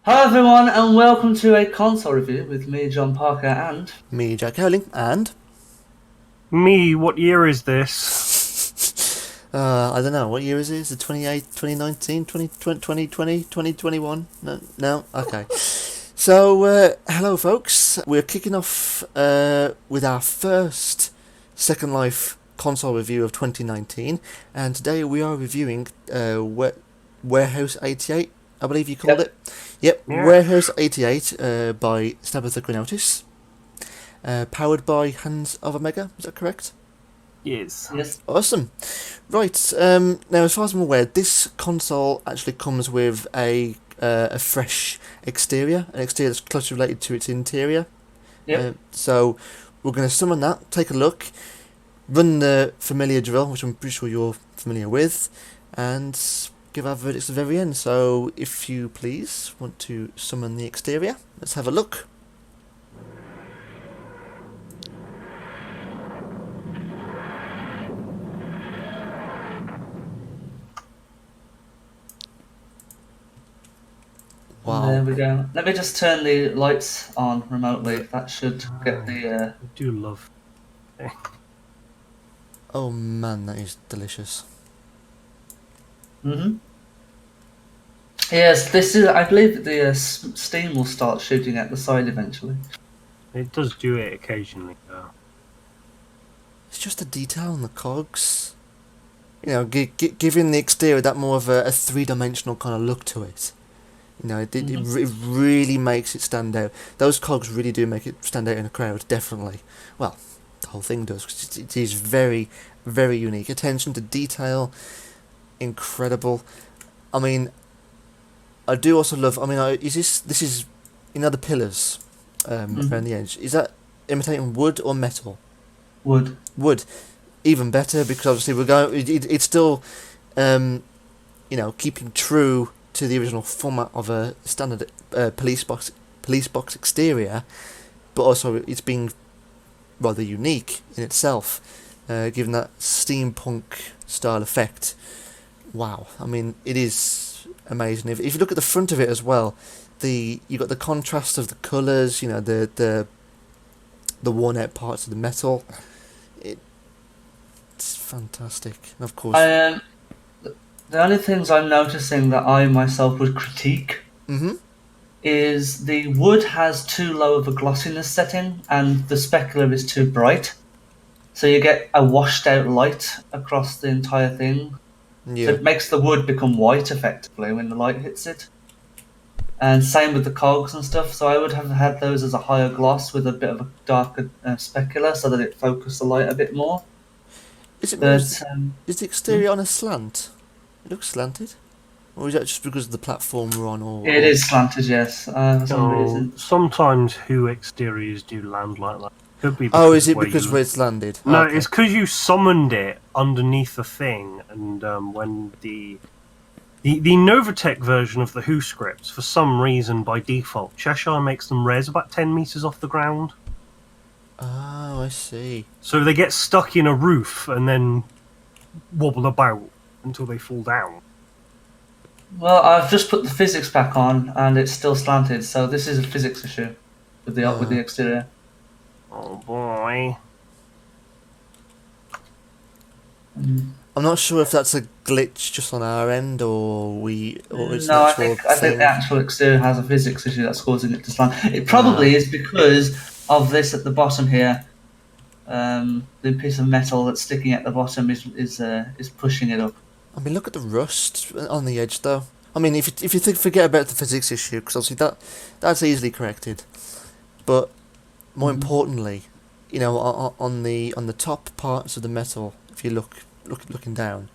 Hi everyone, and welcome to a console review with me, John Parker, and Me, Jack Cowling, and Me, what year is this? I don't know, what year is it? Is it 28th, 2019, 2020, 2021? No? Okay. So, hello folks. We're kicking off with our first Second Life console review of 2019, and today we are reviewing Warehouse 88, I believe you called it. Yep, Yeah. Warehouse 88 by Stabitha Chronotis. Powered by Hands of Omega, is that correct? Yes. yes, Awesome. Right, now as far as I'm aware, this console actually comes with a fresh exterior, an exterior that's closely related to its interior. yep. So we're going to summon that, take a look, run the familiar drill, which I'm pretty sure you're familiar with, and give our verdicts at the very end. So if you please want to summon the exterior, let's have a look. Wow. There we go. Let me just turn the lights on remotely. That should get the. I do love. Oh man, that is delicious. Yes, this is. I believe the steam will start shooting at the side eventually. It does do it occasionally, though. It's just the detail on the cogs. You know, giving the exterior that more of a three-dimensional kind of look to it. You know, it really makes it stand out. Those cogs really do make it stand out in a crowd, definitely. Well, the whole thing does, because it is very, very unique. Attention to detail, incredible. I mean, I do also love, this is, you know, the pillars around the edge. Is that imitating wood or metal? Wood. Wood. Even better, because obviously we're going, it's still, you know, keeping true to the original format of a standard police box exterior, but also it's being rather unique in itself, given that steampunk style effect. Wow, I mean, it is amazing. If you look at the front of it as well, you got the contrast of the colours, you know, the worn out parts of the metal. It's fantastic, and of course. The only things I'm noticing that I myself would critique is the wood has too low of a glossiness setting, and the specular is too bright. So you get a washed out light across the entire thing. Yeah. So it makes the wood become white effectively when the light hits it. And same with the cogs and stuff. So I would have had those as a higher gloss with a bit of a darker specular so that it focused the light a bit more. Is it? But, is the exterior on a slant? It looks slanted. Or is that just because of the platform we're on? it is slanted, yes, for some reason. Sometimes HoO exteriors do land like that. Could be. Oh, is it because where it's landed? No, okay. It's because you summoned it underneath the thing, and when the Novatech version of the HoO scripts, for some reason by default, Cheshire makes them res about 10 meters off the ground. Oh, I see. So they get stuck in a roof and then wobble about until they fall down. Well, I've just put the physics pack on and it's still slanted, so this is a physics issue with the exterior. Oh boy. I'm not sure if that's a glitch just on our end or it's No, an I actual think the actual exterior has a physics issue that's causing it to slant. It probably is because of this at the bottom here. The piece of metal that's sticking at the bottom is pushing it up. I mean, look at the rust on the edge, though. I mean, if you forget about the physics issue, because obviously that's easily corrected. But more importantly, you know, on the top parts of the metal, if you looking down,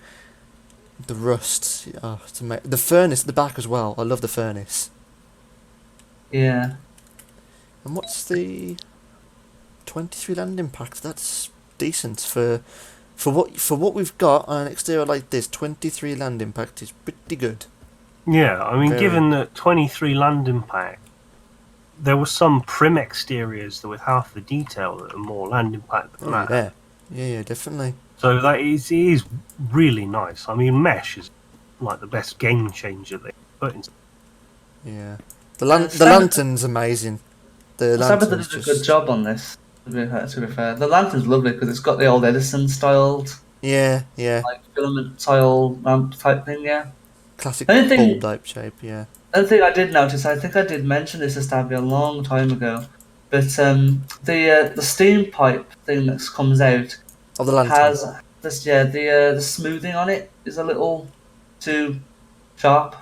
the rust. The furnace at the back as well. I love the furnace. Yeah. And what's the 23 land impact? That's decent for what we've got on an exterior like this. 23 land impact is pretty good. Yeah, I mean, Very. Given that 23 land impact, there were some prim exteriors that with half the detail that are more land impact than that. Yeah, definitely. So it is really nice. I mean, mesh is like the best game changer they put in. Yeah. The lantern's amazing. The Stabitha lantern's did a good job on this. To be fair, the lantern's lovely because it's got the old Edison styled, yeah, like filament tile lamp type thing. Yeah. classic Anything, bulb-type shape. Yeah. Another thing I did notice, I think I did mention this to Stabby a long time ago, but the steam pipe thing that comes out Of the lantern. has this the smoothing on it is a little too sharp.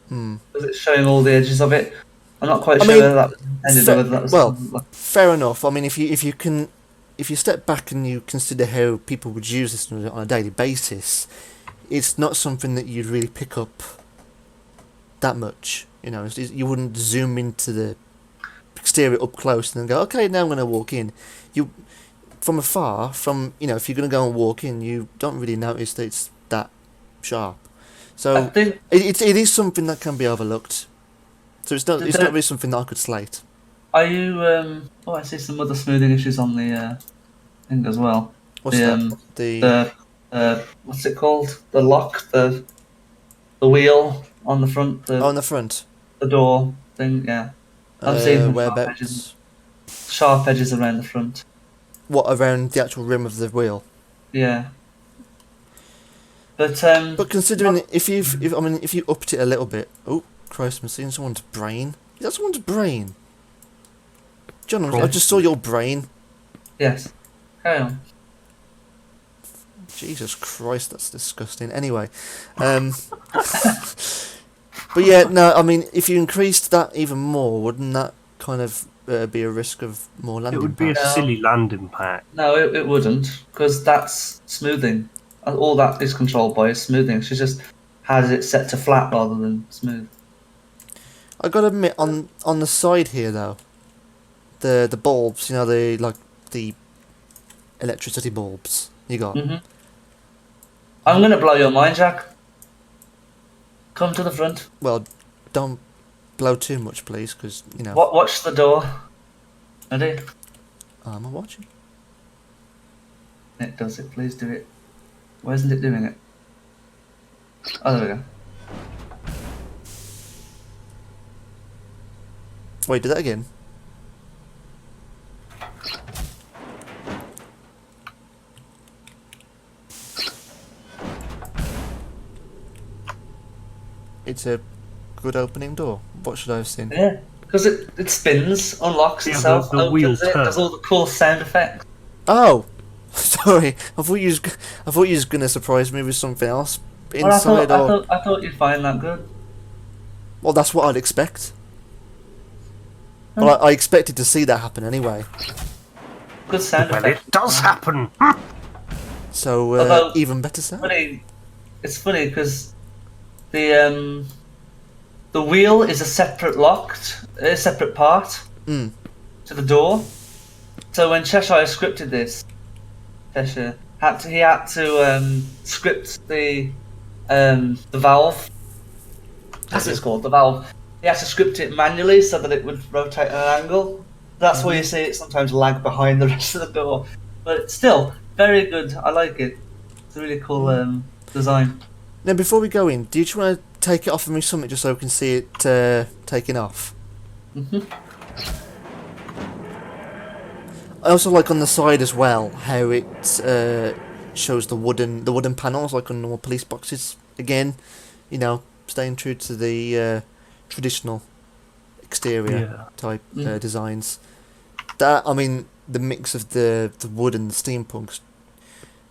Because it's showing all the edges of it. I'm not quite sure whether that was intended or whether that was fair enough. I mean, if you step back and you consider how people would use this on a daily basis, it's not something that you'd really pick up that much. You know, you wouldn't zoom into the exterior up close and then go, okay, now I'm going to walk in. You, from afar, if you're going to go and walk in, you don't really notice that it's that sharp. So I think it is something that can be overlooked. So it's not really something that I could slate. Are you? I see some other smoothing issues on the thing as well. What's that? The what's it called? The lock, the wheel on the front. On the front. The door thing. Yeah, I'm seeing sharp edges around the front. What, around the actual rim of the wheel? Yeah. But considering if you upped it a little bit, oh Christ, I'm seeing someone's brain. Is that someone's brain? John, I just saw your brain. Yes. Carry on. Jesus Christ, that's disgusting. Anyway, but yeah, no, I mean, if you increased that even more, wouldn't that kind of be a risk of more landing? It would be a silly landing pack. No, it wouldn't, because that's smoothing. All that is controlled by is smoothing. She just has it set to flat rather than smooth. I gotta admit, on the side here though, the bulbs, the electricity bulbs you got. Mm-hmm. I'm gonna blow your mind, Jack. Come to the front. Well, don't blow too much, please, because Watch the door. Ready? Am I watching? It does it. Please do it. Why isn't it doing it? Oh, there we go. Wait, do that again. It's a good opening door. What should I have seen? Yeah, because it spins, unlocks itself, the wheel opens it, does all the cool sound effects. Oh, sorry. I thought you was gonna surprise me with something else inside. I thought you'd find that good. Well, that's what I'd expect. Well, I expected to see that happen anyway. Good sound effect. Well, it does happen. So Although, even better sound. It's funny because the wheel is a separate part to the door. So when Cheshire scripted this, he had to script the valve. That's what it's called, the valve. He had to script it manually so that it would rotate at an angle. That's why you see it sometimes lag behind the rest of the door. But still, very good. I like it. It's a really cool design. Now, before we go in, do you just want to take it off of me something just so we can see it taking off? I also like on the side as well how it shows the wooden panels like on normal police boxes. Again, staying true to the traditional exterior type designs. That, I mean, the mix of the wood and the steampunk's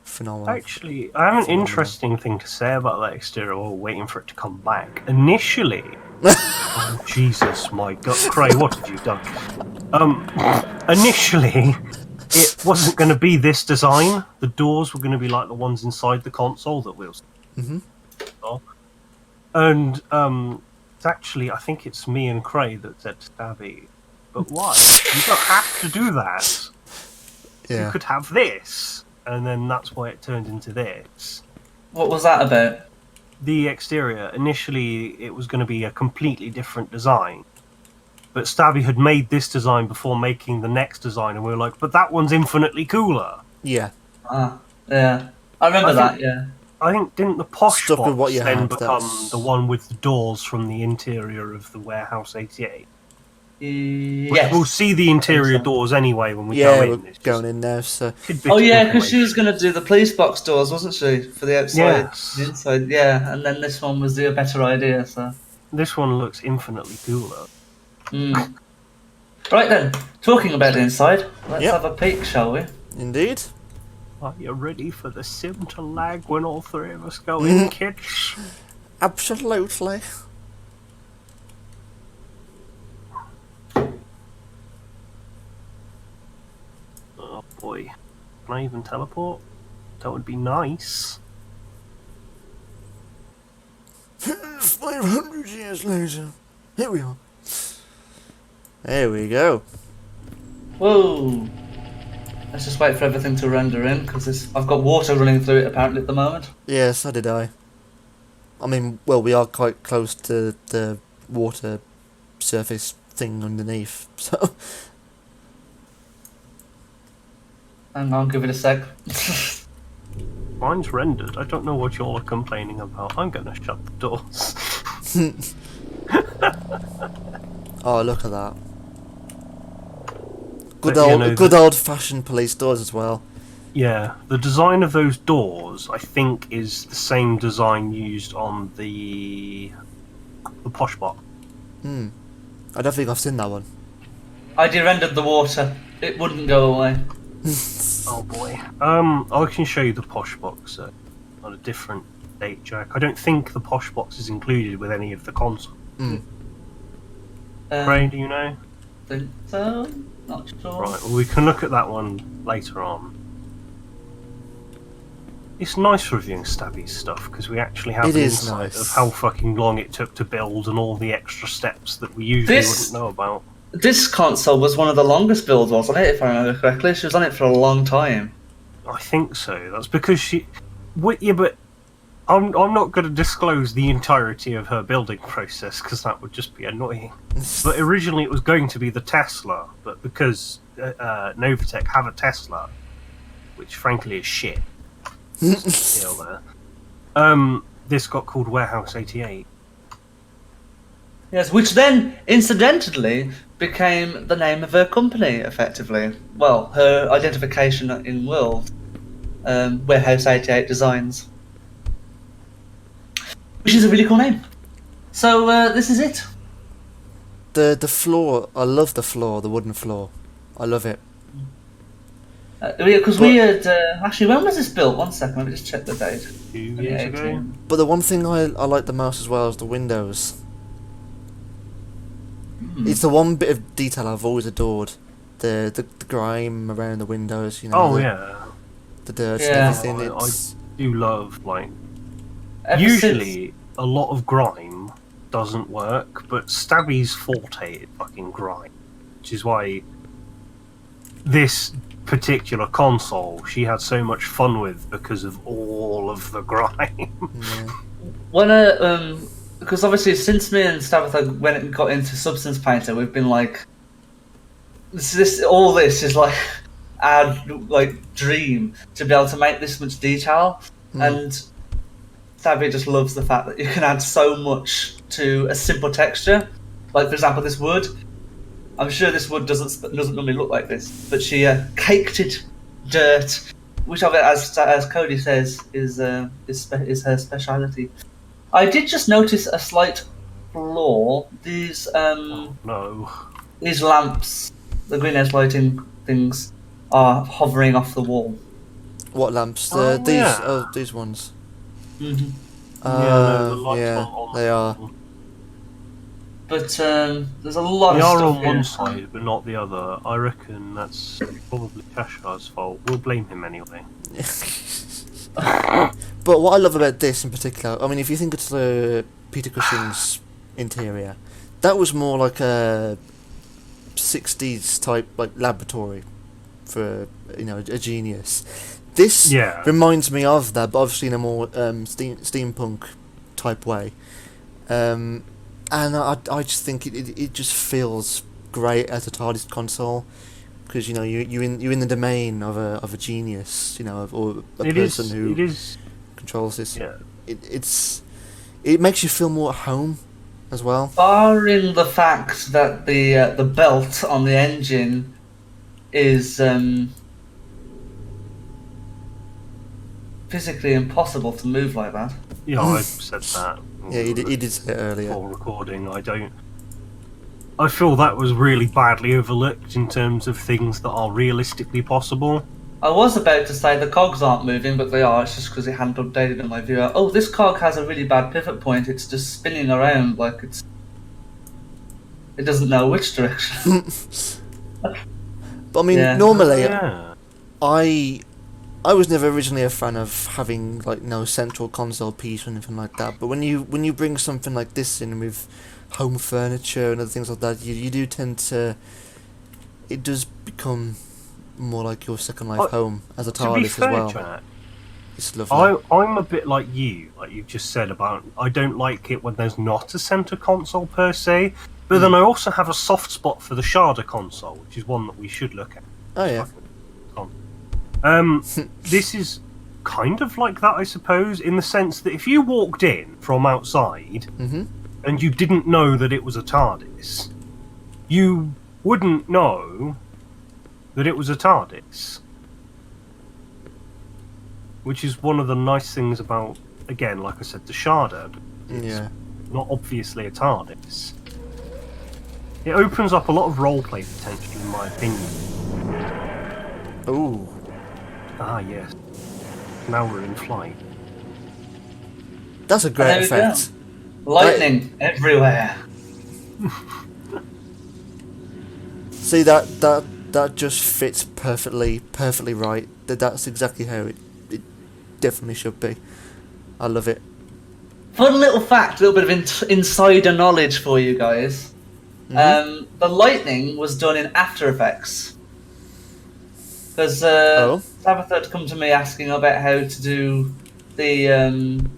phenomenal. Actually, I have an interesting thing to say about that exterior while waiting for it to come back. Initially, oh, Jesus, my God, Cray, what have you done? Initially, it wasn't going to be this design. The doors were going to be like the ones inside the console that we'll see. And it's actually, I think it's me and Cray that said to Stabby, but why? You don't have to do that. Yeah. You could have this. And then that's why it turned into this. What was that about? The exterior, initially it was going to be a completely different design. But Stabby had made this design before making the next design, and we were like, but that one's infinitely cooler. Yeah. Yeah. I remember that, yeah. I think didn't the posh Stuck with box what you then had, become that's- the one with the doors from the interior of the Warehouse 88? Yes. We'll see the interior so. doors anyway when we Yeah, go in. we're It's going just in now, so... tidbit Oh of yeah, because she was information. going to do the police box doors, wasn't she, for the outside, Yes. the inside? Yeah, and then this one was a better idea. So. This one looks infinitely cooler. Mm. Right then, talking about inside, let's Yep. have a peek, shall we? Indeed. Are you ready for the sim to lag when all three of us go in, kids? Absolutely. Oh boy. Can I even teleport? That would be nice. 500 years later. Here we are. There we go. Whoa! Let's just wait for everything to render in, because I've got water running through it apparently at the moment. Yeah, so did I. I mean, well, we are quite close to the water surface thing underneath, so... Hang on, give it a sec. Mine's rendered. I don't know what you're complaining about. I'm gonna shut the doors. Oh, look at that. Good But, you old, know, good old-fashioned police doors as well. Yeah, the design of those doors, I think, is the same design used on the posh box. I don't think I've seen that one. I de-rendered the water. It wouldn't go away. Oh boy. I can show you the posh box on a different date, Jack. I don't think the posh box is included with any of the console. Ray, do you know? Think so? Not sure. Right, well, we can look at that one later on. It's nice reviewing Stabby's stuff because we actually have It an is insight nice. of how fucking long it took to build and all the extra steps that we usually This- wouldn't know about. This console was one of the longest builds, wasn't it, if I remember correctly? She was on it for a long time. I think so. That's because she... Yeah, but I'm not going to disclose the entirety of her building process because that would just be annoying. But originally it was going to be the Tesla, but because Novatech have a Tesla, which frankly is shit, still there. This got called Warehouse 88. Yes, which then, incidentally, became the name of her company, effectively. Well, her identification in World, Warehouse 88 Designs. Which is a really cool name. So, this is it. The floor, I love the floor, the wooden floor. I love it. Because we had... actually, when was this built? 1 second, let me just check the date. 2 years ago? 2018. But the one thing I like the most as well is the windows. It's the one bit of detail I've always adored. The grime around the windows, you know. Oh, the, yeah. The dirt Yeah. and everything. I It's do love, like... Ever Usually, a lot of grime doesn't work, but Stabby's forte is fucking grime. Which is why this particular console she had so much fun with because of all of the grime. yeah. When because obviously since me and Stabitha got into Substance Painter, we've been like, all this is like our dream to be able to make this much detail, and Stabby just loves the fact that you can add so much to a simple texture. Like for example, this wood. I'm sure this wood doesn't normally look like this, but she caked it dirt, which of it, as Cody says, is her speciality. I did just notice a slight flaw. These No. these lamps, the greenhouse lighting things, are hovering off the wall. What lamps? Oh, these yeah. these ones. Mm-hmm. The lights yeah, aren't on they are. But there's a lot They of are stuff on here. one side, but not the other. I reckon that's probably Cheshire's fault. We'll blame him anyway. But what I love about this in particular, I mean, if you think it's the Peter Cushing's interior, that was more like a 60s type like laboratory for a genius. This Yeah. reminds me of that, but obviously in a more steampunk type way. And I just think it just feels great as a TARDIS console because you're in the domain of a genius, or a person who It is controls this. Yeah. It makes you feel more at home as well. Barring the fact that the belt on the engine is physically impossible to move like that. Yeah, I said that. Yeah, you did say it earlier. Before recording, I feel that was really badly overlooked in terms of things that are realistically possible. I was about to say the cogs aren't moving, but they are. It's just because it hadn't updated in my viewer. Oh, this cog has a really bad pivot point. It's just spinning around like it doesn't know which direction. But I mean, Yeah. normally, Yeah. I was never originally a fan of having like no central console piece or anything like that. But when you bring something like this in with home furniture and other things like that, you do tend to. It does become more like your Second Life home as a To be TARDIS fair, as well. Jack, It's lovely. I'm a bit like you've just said about. I don't like it when there's not a center console per se, but then I also have a soft spot for the Sharda console, which is one that we should look at. Oh yeah. This is kind of like that, I suppose, in the sense that if you walked in from outside and you didn't know that it was a TARDIS, you wouldn't know that it was a TARDIS. Which is one of the nice things about, again, like I said, the Sharda. It's not obviously a TARDIS. It opens up a lot of roleplay potential, in my opinion. Ooh. Ah, yes. Now we're in flight. That's a great There we effect. go. Lightning everywhere. See that just fits perfectly right. That's exactly how it definitely should be. I love it. Fun little fact, a little bit of insider knowledge for you guys. The lightning was done in After Effects. Because Stabitha had come to me asking about how to do the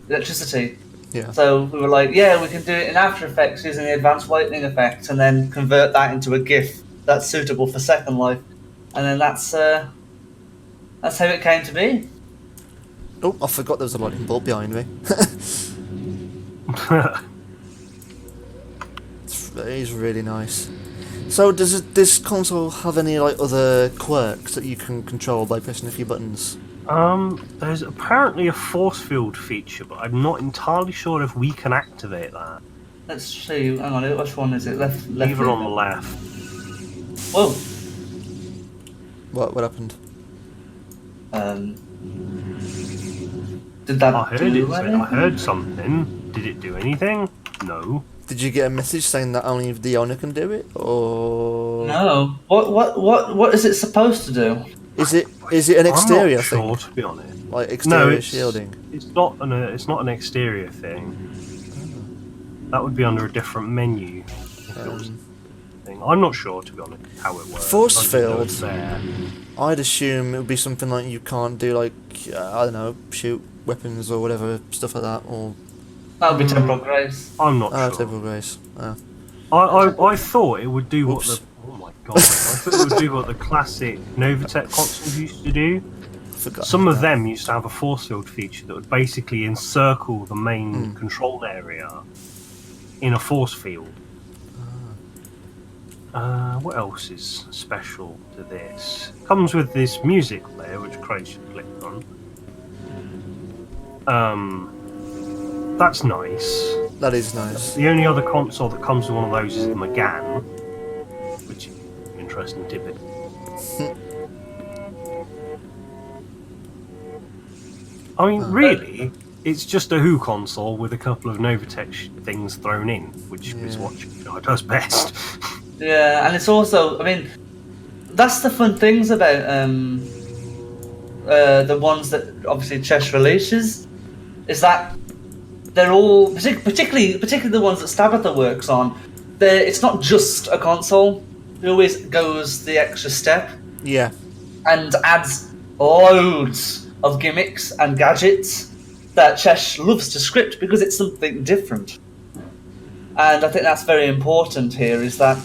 electricity. Yeah. So we were like, yeah, we can do it in After Effects using the advanced lightning effect and then convert that into a GIF that's suitable for Second Life. And then that's how it came to be. Oh, I forgot there was a lightning bolt behind me. It is really nice. So does this console have any like other quirks that you can control by pressing a few buttons? There's apparently a force field feature, but I'm not entirely sure if we can activate that. Let's see. Hang on, which one is it? Left. Leave it on the left. Whoa. What happened? Did that I heard something. Did it do anything? No. Did you get a message saying that only the owner can do it, or No. What is it supposed to do? is it an exterior I'm not thing? sure, to be honest. Like exterior No, shielding? It's not an exterior thing. That would be under a different menu. If it was a thing. I'm not sure, to be honest, how it works. Force I just know field. it's there. I'd assume it would be something like you can't do like I don't know, shoot weapons or whatever stuff like that, or That would be Temporal Grace. I'm not sure. Temporal Grace. I thought it would do what Oops. the oh my god! I thought it would do what the classic Novatech consoles used to do. Forgot Some about of that. them used to have a force field feature that would basically encircle the main control area in a force field. What else is special to this? Comes with this music player, which Craig should click on. That's nice. That is nice. The only other console that comes with one of those is the McGann, which is an interesting tidbit. I mean, really, it's just a HoO console with a couple of Novatech things thrown in, which is what it does best. Yeah, and it's also, I mean, that's the fun things about the ones that obviously Chess releases, is that they're all, particularly the ones that Stabitha works on, it's not just a console. It always goes the extra step Yeah. and adds loads of gimmicks and gadgets that Chess loves to script because it's something different. And I think that's very important here, is that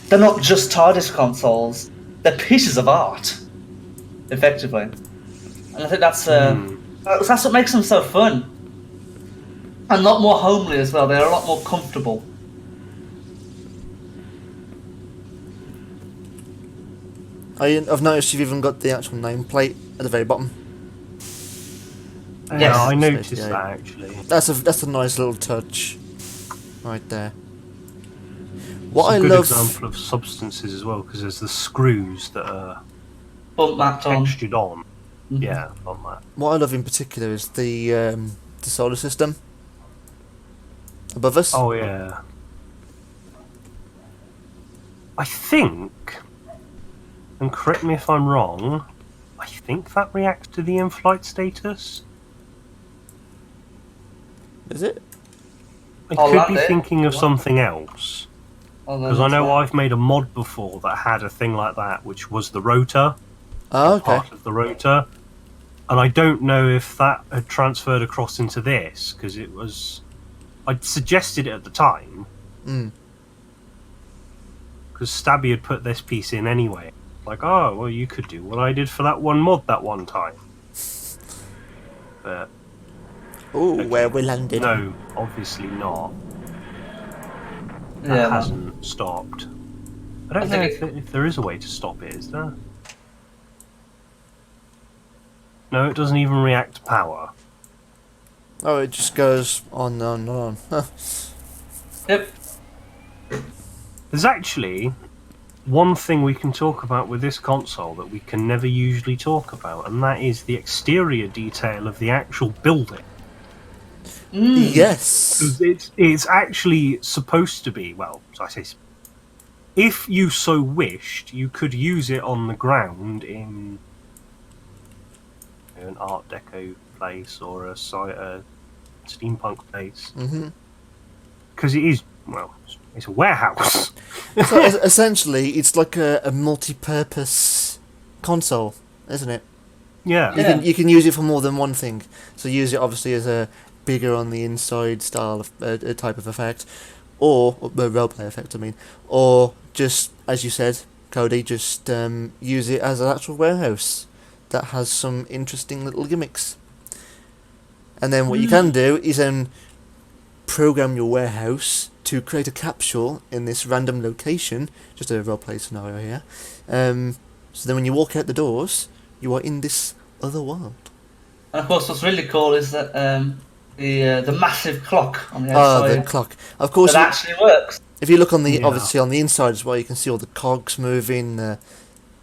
they're not just TARDIS consoles, they're pieces of art, effectively. And I think that's That's what makes them so fun. And a lot more homely as well. They're a lot more comfortable. I've noticed you've even got the actual nameplate at the very bottom. Yeah, Yes. I noticed 38. that actually. That's a nice little touch, right there. What It's I a good love, example of substances as well, because there's the screws that are Bump that on. textured on. Mhm. Yeah, on that. what I love in particular is the solar system above us. Oh yeah. I think, and correct me if I'm wrong, I think that reacts to the in-flight status. Is it? I I'll could land be it. thinking of something else. Because I know I've made a mod before that had a thing like that, which was the rotor, Oh, okay. part of the rotor. And I don't know if that had transferred across into this, because it was... I'd suggested it at the time, Mm. because Stabby had put this piece in anyway. Like, oh, well, you could do what I did for that one mod that one time. But, Ooh, where we landed. no, obviously not. That Yeah, hasn't stopped. I don't I know think if there is a way to stop it, is there? No, it doesn't even react to power. Oh, it just goes on and on. Huh. Yep. There's actually one thing we can talk about with this console that we can never usually talk about, and that is the exterior detail of the actual building. Yes. 'Cause it's actually supposed to be, well, I say, if you so wished, you could use it on the ground in an Art Deco place or a steampunk place. Mhm. Because it is, well, it's a warehouse. So essentially, it's like a multi-purpose console, isn't it? Yeah. You can use it for more than one thing. So use it obviously as a bigger on the inside style of type of effect, or roleplay effect. I mean, or just as you said, Cody, just use it as an actual warehouse that has some interesting little gimmicks. And then what you can do is program your warehouse to create a capsule in this random location, just a roleplay scenario here. So then when you walk out the doors, you are in this other world. And of course, what's really cool is that the massive clock on the Ah, outside the clock. Of course, that actually works. if you look on the Yeah. obviously on the inside as well, you can see all the cogs moving, the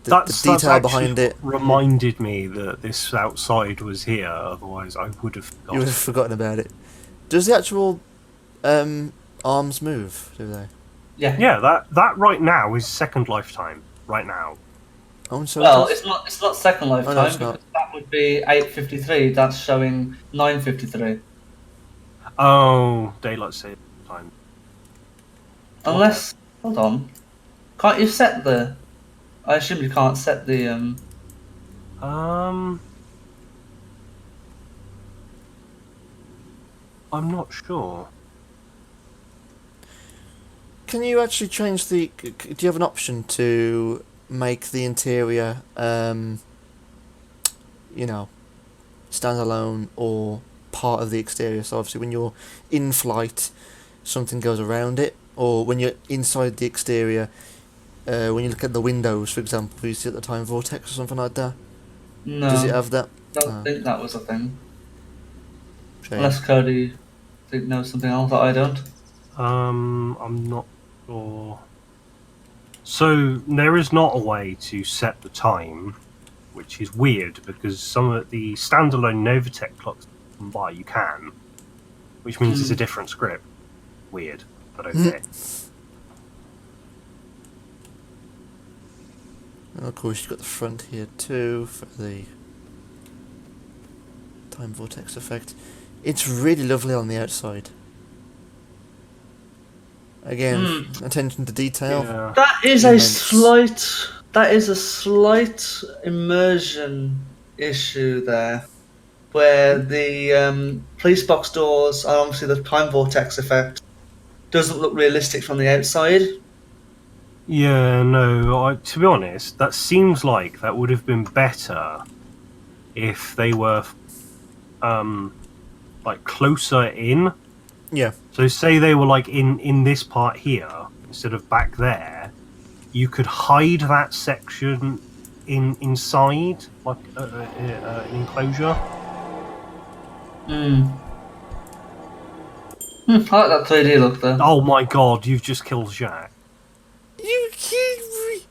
That's detail actually behind it. reminded me that this outside was here, otherwise I would have You forgotten. would have forgotten about it. Does the actual arms move? Do they? Yeah. Yeah, that right now is Second Lifetime. Right now. Oh, so Well, it is? it's not Second Life Oh, no, time it's because not. that would be 8:53. That's showing 9:53. Oh, daylight saving time. Unless, hold on, can't you set the? I assume you can't set the. I'm not sure. Can you actually change the? Do you have an option to make the interior, standalone or part of the exterior? So obviously, when you're in flight, something goes around it, or when you're inside the exterior, when you look at the windows, for example, you see at the time vortex or something like that. No, Does it have that? I don't think that was a thing. Shame. Unless Cody knows something else that I don't. I'm not sure. So there is not a way to set the time, which is weird because some of the standalone Novatech clocks you can buy, you can, which means it's a different script. Weird, but okay. And of course, you've got the front here too for the time vortex effect. It's really lovely on the outside. Again, attention to detail. Yeah. That is Immense. a slight immersion issue there, where the police box doors and obviously the time vortex effect doesn't look realistic from the outside. Yeah, no, to be honest, that seems like that would have been better if they were like closer in. Yeah. So say they were like in this part here instead of back there, you could hide that section inside like an enclosure. I like that 3D look though. Oh my god, you've just killed Jack. You kidding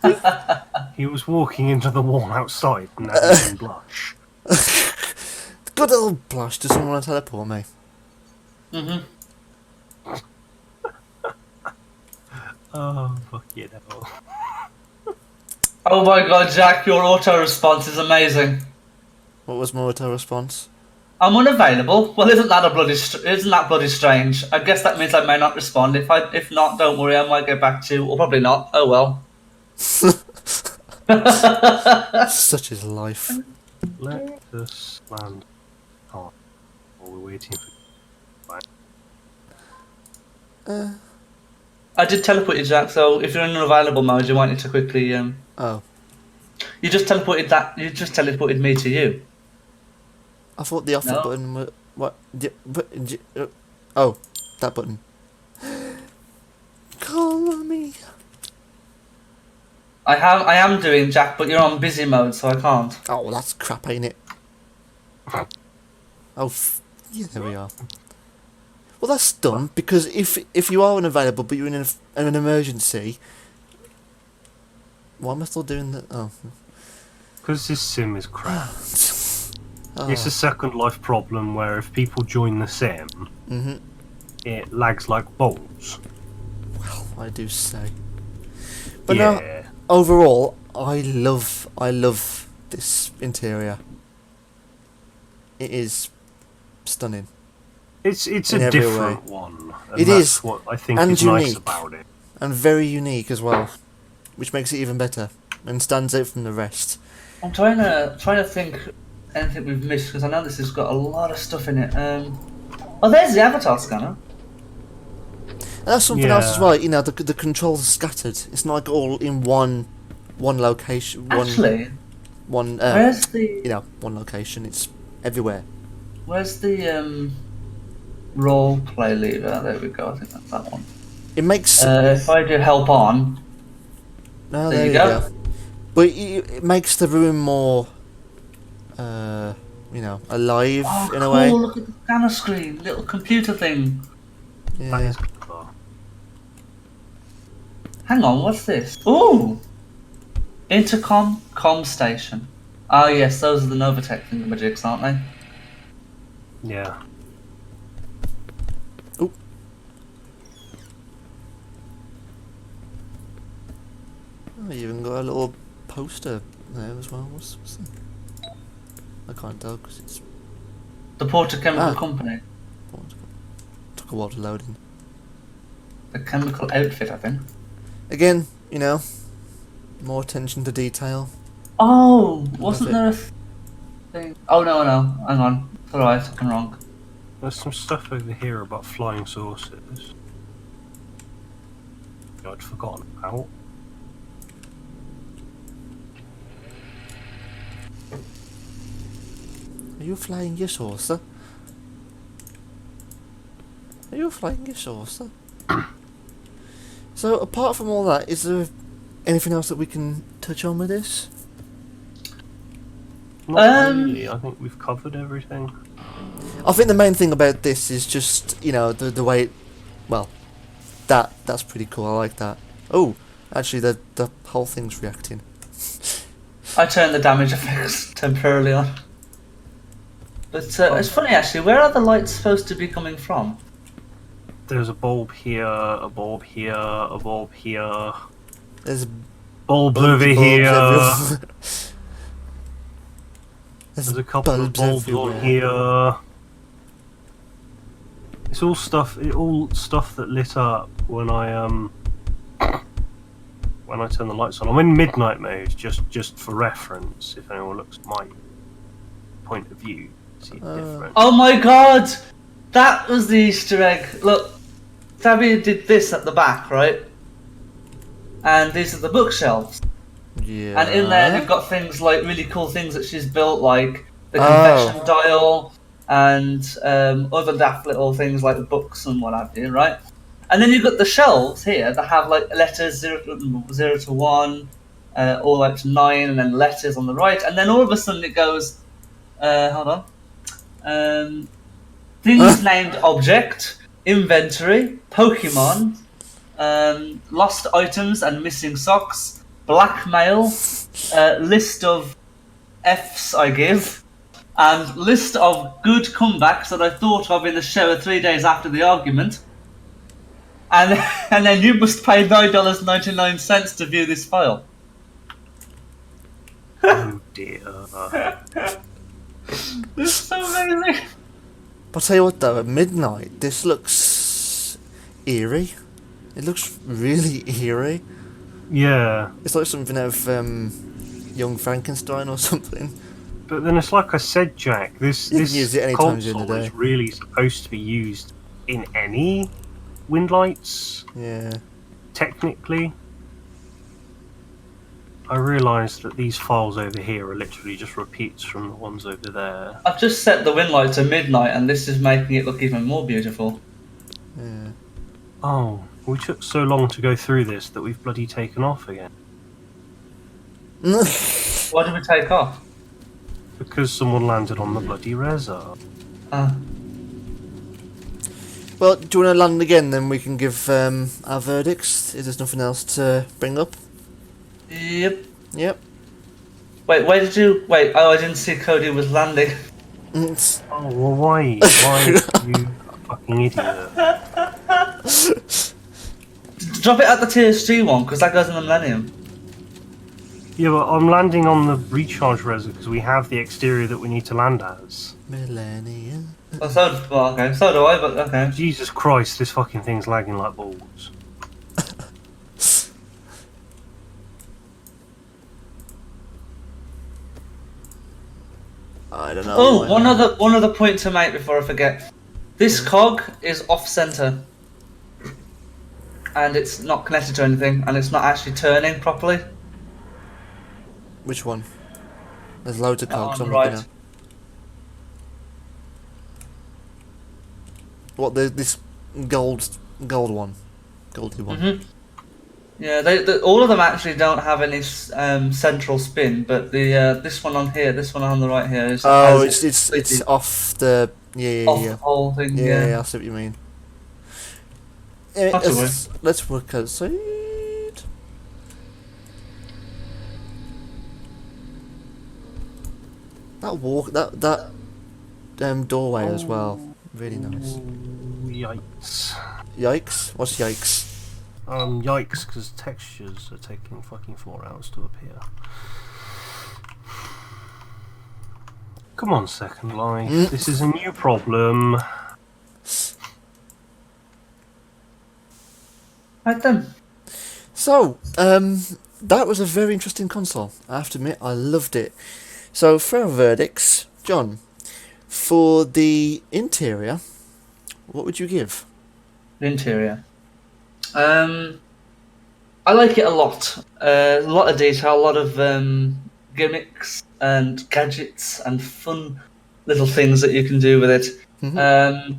me? He was walking into the wall outside and now he's in blush. Good old blush. Does someone want to teleport me? Oh, fuck you know. Oh my god, Jack, your auto response is amazing. What was my auto response? I'm unavailable. Well, isn't that bloody strange? I guess that means I may not respond. If not, don't worry, I might get back to you, or probably not. Oh well. Such is life. Let us land. Oh, while we're waiting for. I did teleport you, Jack. So if you're in unavailable mode, you might need to quickly. Oh. You just teleported You just teleported me to you. I thought the offer button was... What? Oh, that button. Call on me. I am doing, Jack, but you're on busy mode, so I can't. Oh, well, that's crap, ain't it? Oh, yeah, there we are. Well, that's done, because if you are unavailable, but you're in an emergency... Why am I still doing that? Oh. Because this sim is crap. Oh. It's a Second Life problem where if people join the sim, it lags like balls. Well, I do say. But yeah. no, overall, I love this interior. It is stunning. It's in a every different way. one. And It that's is, what I think and is nice unique. about it. And very unique as well, which makes it even better and stands out from the rest. I'm trying to think anything we've missed because I know this has got a lot of stuff in it. Oh, there's the avatar scanner. And that's something else as well. You know, the controls are scattered. It's not like all in one location. Actually, one where's the one location. It's everywhere. Where's the role play lever? There we go. I think that's that one. It makes. If I do help on. No, there you go. But it makes the room more, alive in a way. Oh, look at the scanner screen, little computer thing. Yeah. That is cool. Hang on, what's this? Ooh! Intercom, comm station. Ah, yes, those are the Novatech thingamajigs, aren't they? Yeah. Ooh. Oh, you even got a little poster there as well. What's that? I can't tell because it's... The Porter Chemical Company. Took a while to load in. The chemical outfit, I think. Again, more attention to detail. Oh, wasn't there a thing? Oh, no, hang on. It's alright, I'm wrong. There's some stuff over here about flying saucers. I'd forgotten about. Are you flying your saucer? Are you flying your saucer? So, apart from all that, is there anything else that we can touch on with this? Not really. I think we've covered everything. I think the main thing about this is just, the way it... Well, that's pretty cool. I like that. Oh, actually, the whole thing's reacting. I turned the damage effects temporarily on. But it's funny, actually. Where are the lights supposed to be coming from? There's a bulb here, a bulb here, a bulb here. There's bulbs over here. There's a couple of bulbs on here. It's all stuff. That lit up when I turn the lights on. I'm in midnight mode, just for reference. If anyone looks at my point of view, see the difference. Oh my god! That was the Easter egg. Look, Tabby did this at the back, right? And these are the bookshelves. Yeah. And in there, you've got things like really cool things that she's built, like the convection dial, and other daft little things like the books and what have you, right? And then you've got the shelves here that have like letters 0 to 1, all the way up to 9, and then letters on the right. And then all of a sudden it goes, hold on, things named object, inventory, Pokemon, lost items and missing socks, blackmail, list of Fs I give, and list of good comebacks that I thought of in the shower 3 days after the argument. And then you must pay $9.99 to view this file. Oh dear. This is so amazing. But I'll tell you what though, at midnight, this looks eerie. It looks really eerie. Yeah. It's like something out of Young Frankenstein or something. But then it's like I said, Jack, this You can use it any time during console the day. is really supposed to be used in any wind lights, Yeah. technically. I realised that these files over here are literally just repeats from the ones over there. I've just set the wind light to midnight, and this is making it look even more beautiful. Yeah. Oh, we took so long to go through this that we've bloody taken off again. Why did we take off? Because someone landed on the bloody Reza. Well, do you want to land again, then we can give our verdicts, if there's nothing else to bring up? Yep. Yep. Wait, where did you... Wait, oh, I didn't see Cody was landing. Mm. Oh, well, why? Why, you fucking idiot? Drop it at the TSG one, because that goes in the Millennium. Yeah, but I'm landing on the recharge Reza because we have the exterior that we need to land as. Millennium. Oh, okay, so do I, but okay. Jesus Christ, this fucking thing's lagging like balls. I don't know. Oh, one other point to make before I forget. This cog is off-center. And it's not connected to anything, and it's not actually turning properly. Which one? There's loads of cogs. On I'm the looking right. at. What, this gold one? Goldy one. Mm-hmm. Yeah, all of them actually don't have any central spin, but the this one on here, this one on the right here is. Oh, it's off the off yeah. the whole thing. Yeah, I see what you mean. Yeah, That's a let's work outside. That doorway as well, really nice. Yikes. Yikes! What's yikes? Yikes, because textures are taking fucking 4 hours to appear. Come on, Second Life. This is a new problem. Right then. So, that was a very interesting console. I have to admit, I loved it. So, for our verdicts, John, for the interior, what would you give? The interior. I like it a lot. A lot of detail, a lot of gimmicks and gadgets and fun little things that you can do with it. Mhm.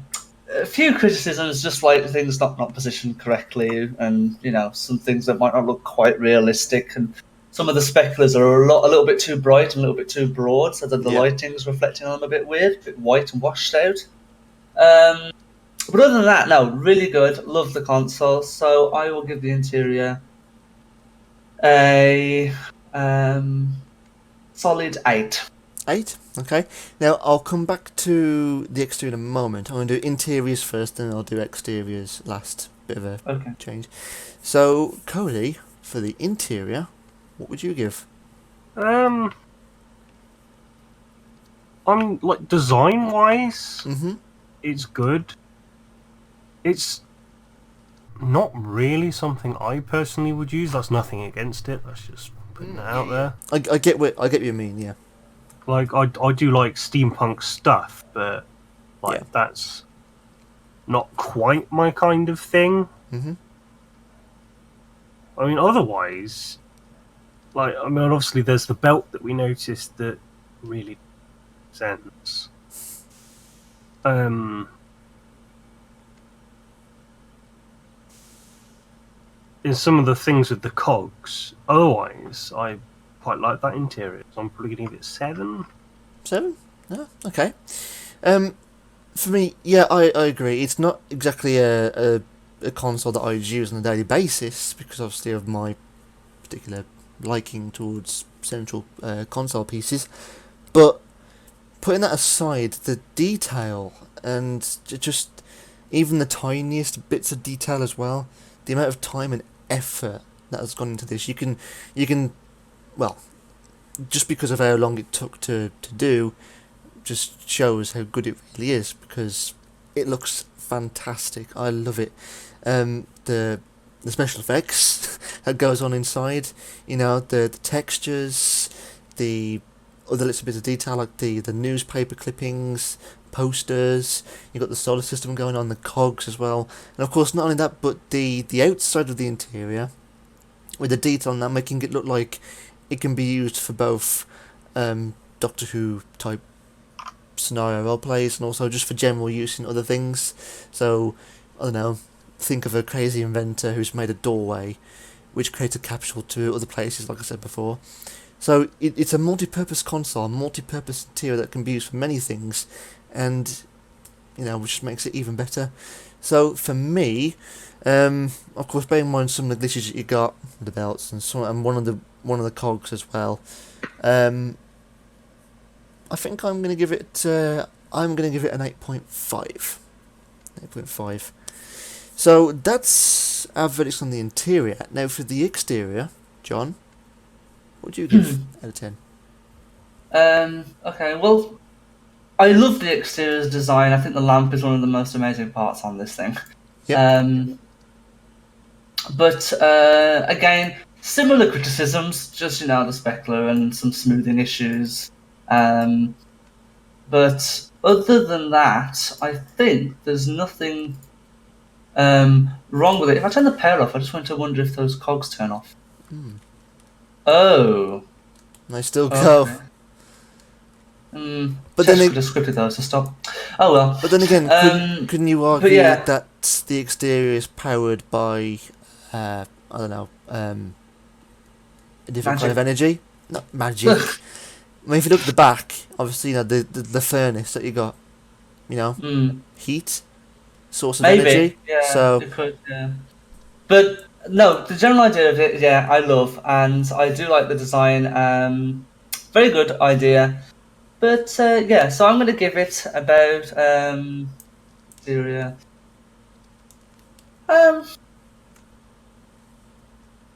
A few criticisms, just like things not positioned correctly, and some things that might not look quite realistic, and some of the speculars are a little bit too bright and a little bit too broad, so that the lighting's reflecting on them a bit weird, a bit white and washed out. But other than that, no, really good. Love the console, so I will give the interior a solid 8. 8? Okay. Now, I'll come back to the exterior in a moment. I'm going to do interiors first, then I'll do exteriors last. Bit of a change. So, Cody, for the interior, what would you give? I'm like design-wise, it's good. It's not really something I personally would use. That's nothing against it. That's just putting it out there. I get what you mean. Yeah. Like I do like steampunk stuff, but that's not quite my kind of thing. I mean, otherwise, obviously there's the belt that we noticed that really sense. In some of the things with the cogs, otherwise, I quite like that interior. So I'm probably going to give it 7. 7? Yeah, okay. For me, yeah, I agree. It's not exactly a console that I use on a daily basis, because obviously of my particular liking towards central console pieces. But putting that aside, the detail and just even the tiniest bits of detail as well, the amount of time and effort that has gone into this, you can well, just because of how long it took to do, just shows how good it really is, because it looks fantastic. I love it. The special effects that goes on inside, the textures, the other little bits of detail like the newspaper clippings, posters. You've got the solar system going on, the cogs as well, and of course not only that, but the outside of the interior with the detail on that, making it look like it can be used for both Doctor Who type scenario role plays and also just for general use in other things. So I don't know, think of a crazy inventor who's made a doorway which creates a capsule to other places, like I said before. So it's a multi-purpose console, multi-purpose interior that can be used for many things, and which makes it even better. So for me, of course, bearing in mind some of the glitches that you got, the belts and one of the cogs as well, I think I'm going to give it an 8.5. 8.5. So that's our verdicts on the interior. Now for the exterior, John, what do you give out of 10? Okay, well, I love the exterior's design. I think the lamp is one of the most amazing parts on this thing. Yep. But again, similar criticisms, just the specular and some smoothing issues. But other than that, I think there's nothing wrong with it. If I turn the power off, I just want to wonder if those cogs turn off. Oh. They still go. Okay. But then then could have scripted those to stop. Oh well. But then again, couldn't you argue that the exterior is powered by I don't know, a different kind of energy? Not magic. I mean, if you look at the back, obviously, the furnace that you got, heat, source of energy. Yeah, so it could, yeah. But no, the general idea of it, yeah, I love, and I do like the design. Very good idea. But yeah, so I'm going to give it about Syria.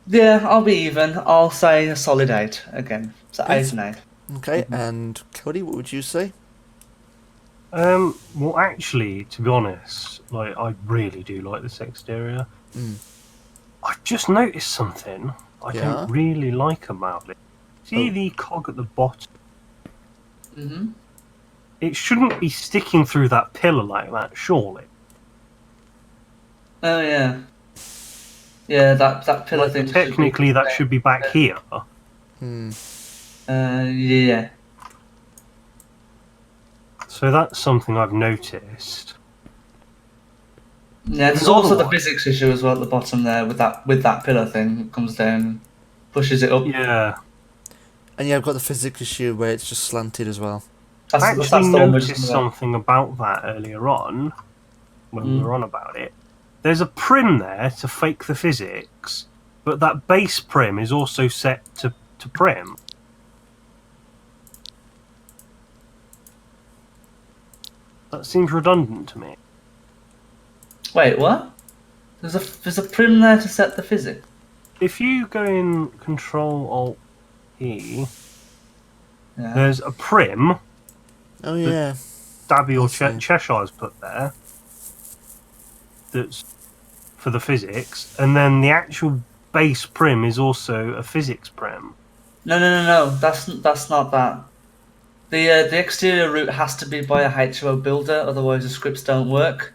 Yeah, I'll be even. I'll say a solid 8 again. So 8 and 8. Okay, and Cody, what would you say? Well, actually, to be honest, I really do like this exterior. I just noticed something I don't really like about it. See the cog at the bottom? Mm-hmm. It shouldn't be sticking through that pillar like that, surely. Oh yeah. Yeah, that pillar thing. Technically, that should be back here. Yeah. So that's something I've noticed. Yeah, there's also the physics issue as well at the bottom there with that pillar thing that comes down, pushes it up. Yeah. And yeah, I've got the physics issue where it's just slanted as well. I actually noticed something about that earlier on, when we were on about it. There's a prim there to fake the physics, but that base prim is also set to prim. That seems redundant to me. Wait, what? There's a prim there to set the physics? If you go in Control-Alt-E, there's a prim. Oh yeah. Stabby or Cheshire's put there. That's for the physics, and then the actual base prim is also a physics prim. No. That's not that. The exterior route has to be by a HoO builder, otherwise the scripts don't work.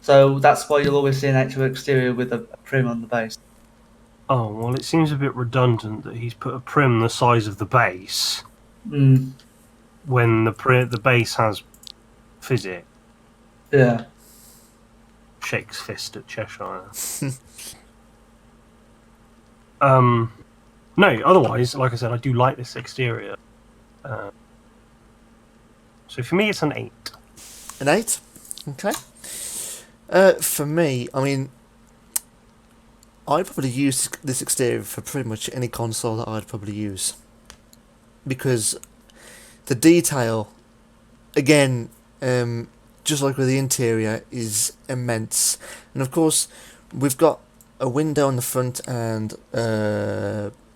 So that's why you'll always see an HoO exterior with a prim on the base. Oh well, it seems a bit redundant that he's put a prim the size of the base. when the base has physics. Yeah. Shakes fist at Cheshire. No, otherwise, like I said, I do like this exterior. So for me, it's an 8. An 8? Okay. For me, I mean, I'd probably use this exterior for pretty much any console that I'd probably use. Because the detail, again, just like with the interior, is immense. And of course, we've got a window on the front and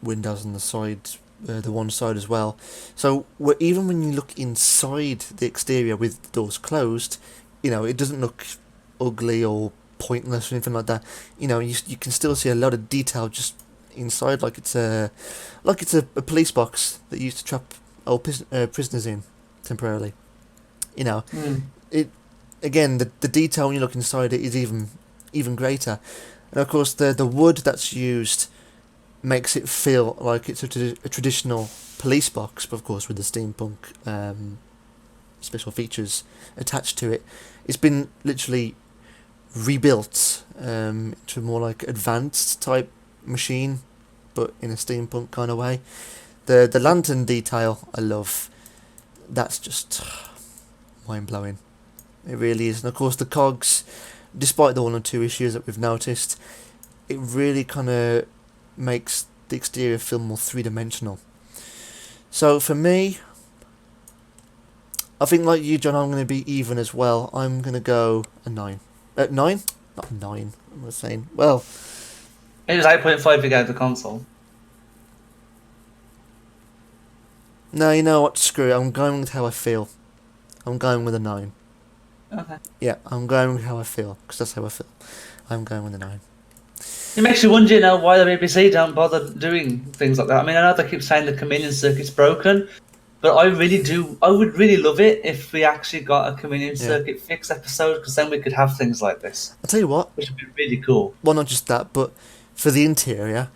windows on the side, the one side as well. So even when you look inside the exterior with the doors closed, you know, it doesn't look ugly or pointless or anything like that. You know, you can still see a lot of detail just inside, like it's a police box that used to trap old prisoners in temporarily. You know, it again, the detail when you look inside it is even greater. And of course, the wood that's used makes it feel like it's a traditional police box, but of course with the steampunk special features attached to it. It's been literally rebuilt to a more like advanced type machine, but in a steampunk kind of way. The lantern detail I love. That's just mind blowing. It really is. And of course the cogs, despite the 1 or 2 issues that we've noticed, it really kind of makes the exterior feel more 3-dimensional. So for me, I think like you, John, I'm going to be even as well. I'm going to go a 9. 9? Not 9, I'm saying. Well, It was 8.5 if you gave the console. no, you know what, screw it. I'm going with how I feel. I'm going with a 9. Okay. Yeah, I'm going with how I feel, because that's how I feel. I'm going with a 9. It makes you wonder, you know, why the BBC don't bother doing things like that. I mean, I know they keep saying the communion circuit's broken, but I would really love it if we actually got a communion circuit fix episode, because then we could have things like this. I'll tell you what. Which would be really cool. Well, not just that, but for the interior,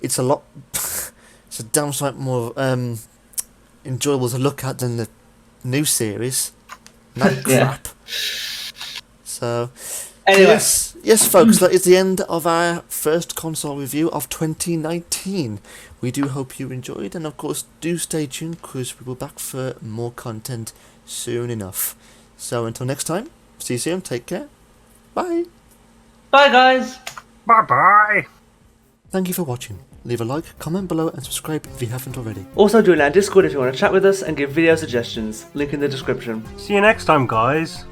it's a lot... it's a damn sight more enjoyable to look at than the new series. No crap. So... Anyway. Yes, folks, that is the end of our first console review of 2019. We do hope you enjoyed, and of course, do stay tuned, because we will be back for more content soon enough. So until next time, see you soon, take care, bye. Bye, guys. Bye-bye. Thank you for watching. Leave a like, comment below, and subscribe if you haven't already. Also join our Discord if you want to chat with us and give video suggestions. Link in the description. See you next time, guys.